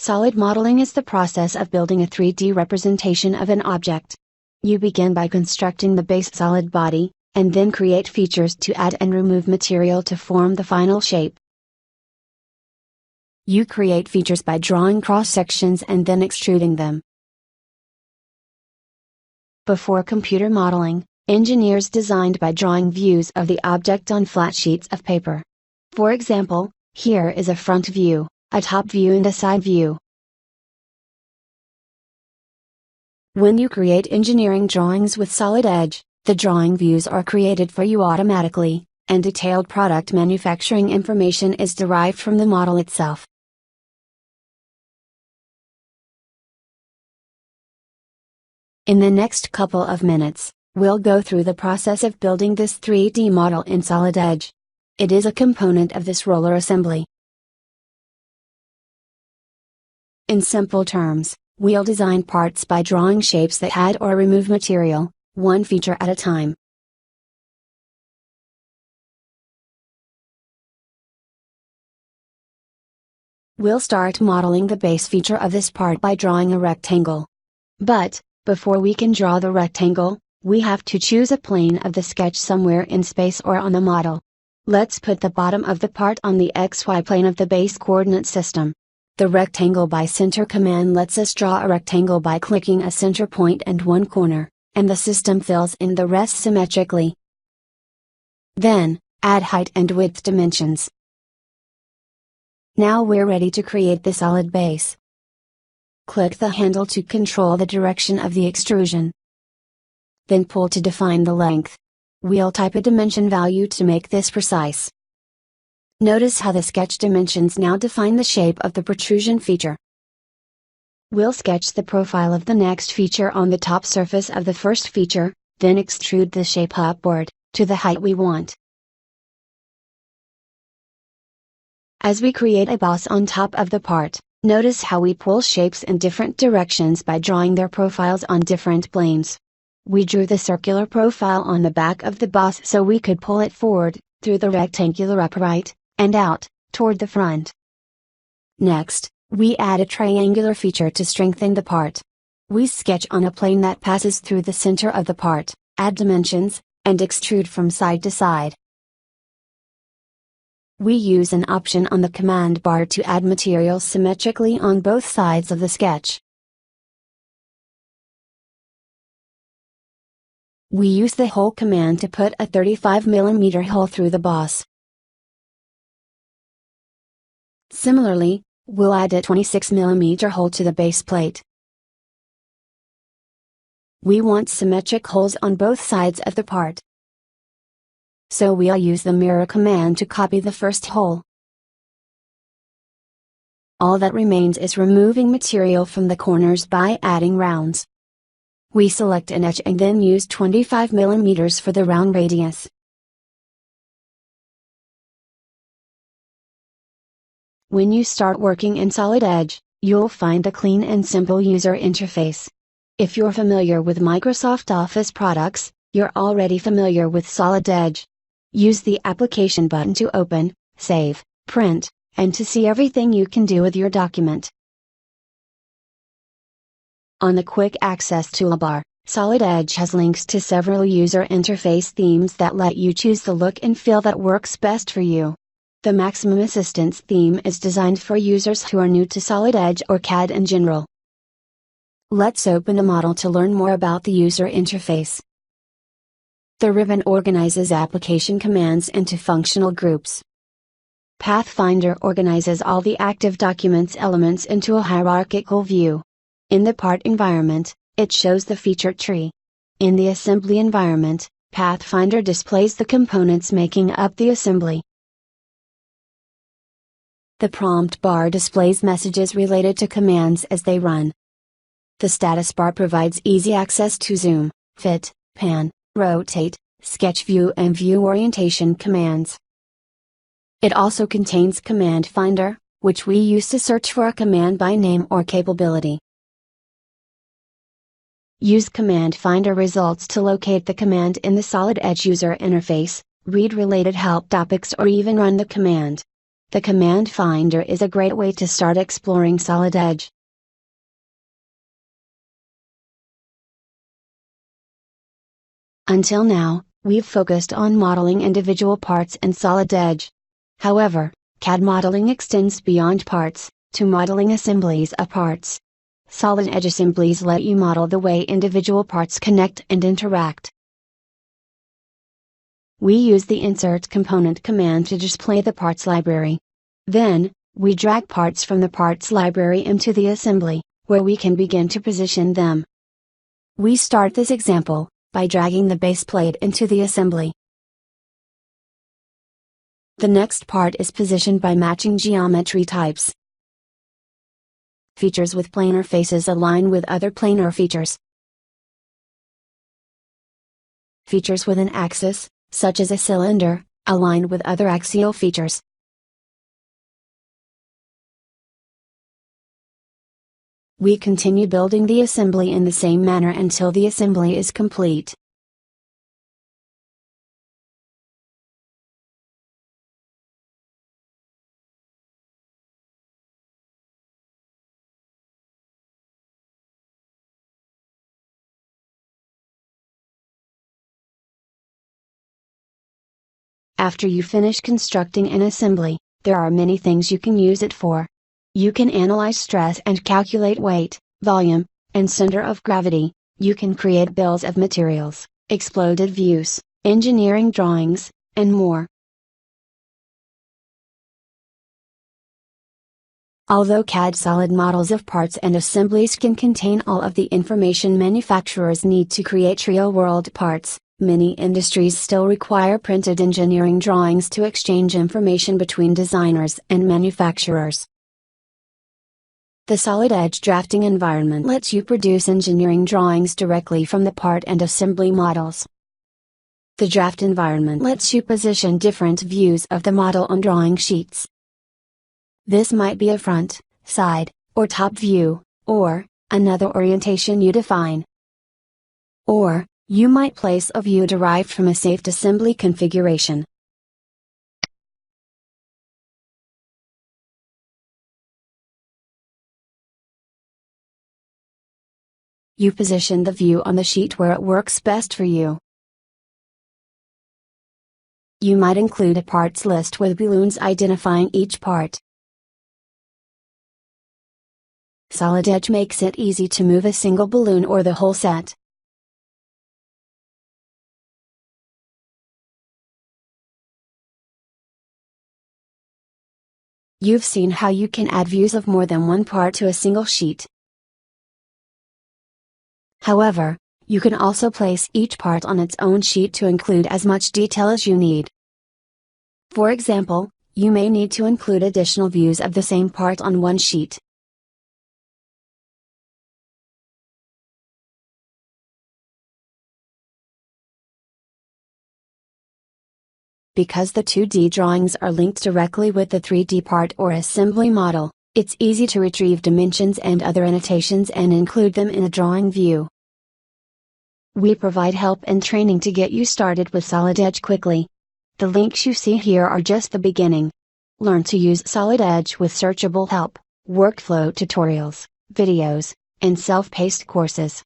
Solid modeling is the process of building a 3D representation of an object. You begin by constructing the base solid body, and then create features to add and remove material to form the final shape. You create features by drawing cross-sections and then extruding them. Before computer modeling, engineers designed by drawing views of the object on flat sheets of paper. For example, here is a front view, a top view and a side view. When you create engineering drawings with Solid Edge, the drawing views are created for you automatically, and detailed product manufacturing information is derived from the model itself. In the next couple of minutes, we'll go through the process of building this 3D model in Solid Edge. It is a component of this roller assembly. In simple terms, we'll design parts by drawing shapes that add or remove material, one feature at a time. We'll start modeling the base feature of this part by drawing a rectangle. But, before we can draw the rectangle, we have to choose a plane of the sketch somewhere in space or on the model. Let's put the bottom of the part on the XY plane of the base coordinate system. The Rectangle by Center command lets us draw a rectangle by clicking a center point and one corner, and the system fills in the rest symmetrically. Then, add height and width dimensions. Now we're ready to create the solid base. Click the handle to control the direction of the extrusion. Then pull to define the length. We'll type a dimension value to make this precise. Notice how the sketch dimensions now define the shape of the protrusion feature. We'll sketch the profile of the next feature on the top surface of the first feature, then extrude the shape upward, to the height we want. As we create a boss on top of the part, notice how we pull shapes in different directions by drawing their profiles on different planes. We drew the circular profile on the back of the boss so we could pull it forward, through the rectangular upright, and out, toward the front. Next, we add a triangular feature to strengthen the part. We sketch on a plane that passes through the center of the part, add dimensions, and extrude from side to side. We use an option on the command bar to add material symmetrically on both sides of the sketch. We use the hole command to put a 35 mm hole through the boss. Similarly, we'll add a 26 mm hole to the base plate. We want symmetric holes on both sides of the part. So we'll use the mirror command to copy the first hole. All that remains is removing material from the corners by adding rounds. We select an edge and then use 25 mm for the round radius. When you start working in Solid Edge, you'll find a clean and simple user interface. If you're familiar with Microsoft Office products, you're already familiar with Solid Edge. Use the application button to open, save, print, and to see everything you can do with your document. On the Quick Access toolbar, Solid Edge has links to several user interface themes that let you choose the look and feel that works best for you. The Maximum Assistance theme is designed for users who are new to Solid Edge or CAD in general. Let's open a model to learn more about the user interface. The ribbon organizes application commands into functional groups. Pathfinder organizes all the active documents elements into a hierarchical view. In the part environment, it shows the feature tree. In the assembly environment, Pathfinder displays the components making up the assembly. The prompt bar displays messages related to commands as they run. The status bar provides easy access to zoom, fit, pan, rotate, sketch view and view orientation commands. It also contains Command Finder, which we use to search for a command by name or capability. Use Command Finder results to locate the command in the Solid Edge user interface, read related help topics or even run the command. The Command Finder is a great way to start exploring Solid Edge. Until now, we've focused on modeling individual parts in Solid Edge. However, CAD modeling extends beyond parts, to modeling assemblies of parts. Solid Edge assemblies let you model the way individual parts connect and interact. We use the Insert Component command to display the parts library. Then, we drag parts from the parts library into the assembly, where we can begin to position them. We start this example by dragging the base plate into the assembly. The next part is positioned by matching geometry types. Features with planar faces align with other planar features. Features with an axis, such as a cylinder, align with other axial features. We continue building the assembly in the same manner until the assembly is complete. After you finish constructing an assembly, there are many things you can use it for. You can analyze stress and calculate weight, volume, and center of gravity. You can create bills of materials, exploded views, engineering drawings, and more. Although CAD solid models of parts and assemblies can contain all of the information manufacturers need to create real-world parts, many industries still require printed engineering drawings to exchange information between designers and manufacturers. The Solid Edge drafting environment lets you produce engineering drawings directly from the part and assembly models. The draft environment lets you position different views of the model on drawing sheets. This might be a front, side, or top view, or another orientation you define. Or, you might place a view derived from a saved assembly configuration. You position the view on the sheet where it works best for you. You might include a parts list with balloons identifying each part. Solid Edge makes it easy to move a single balloon or the whole set. You've seen how you can add views of more than one part to a single sheet. However, you can also place each part on its own sheet to include as much detail as you need. For example, you may need to include additional views of the same part on one sheet. Because the 2D drawings are linked directly with the 3D part or assembly model, it's easy to retrieve dimensions and other annotations and include them in a drawing view. We provide help and training to get you started with Solid Edge quickly. The links you see here are just the beginning. Learn to use Solid Edge with searchable help, workflow tutorials, videos, and self-paced courses.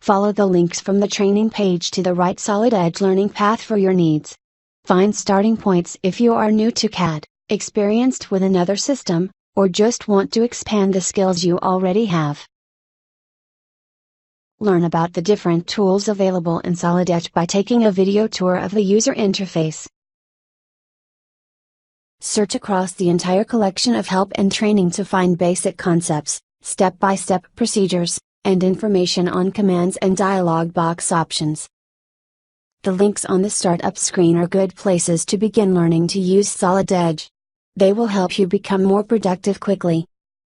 Follow the links from the training page to the right Solid Edge learning path for your needs. Find starting points if you are new to CAD, experienced with another system, or just want to expand the skills you already have. Learn about the different tools available in Solid Edge by taking a video tour of the user interface. Search across the entire collection of help and training to find basic concepts, step-by-step procedures, and information on commands and dialog box options. The links on the startup screen are good places to begin learning to use Solid Edge. They will help you become more productive quickly.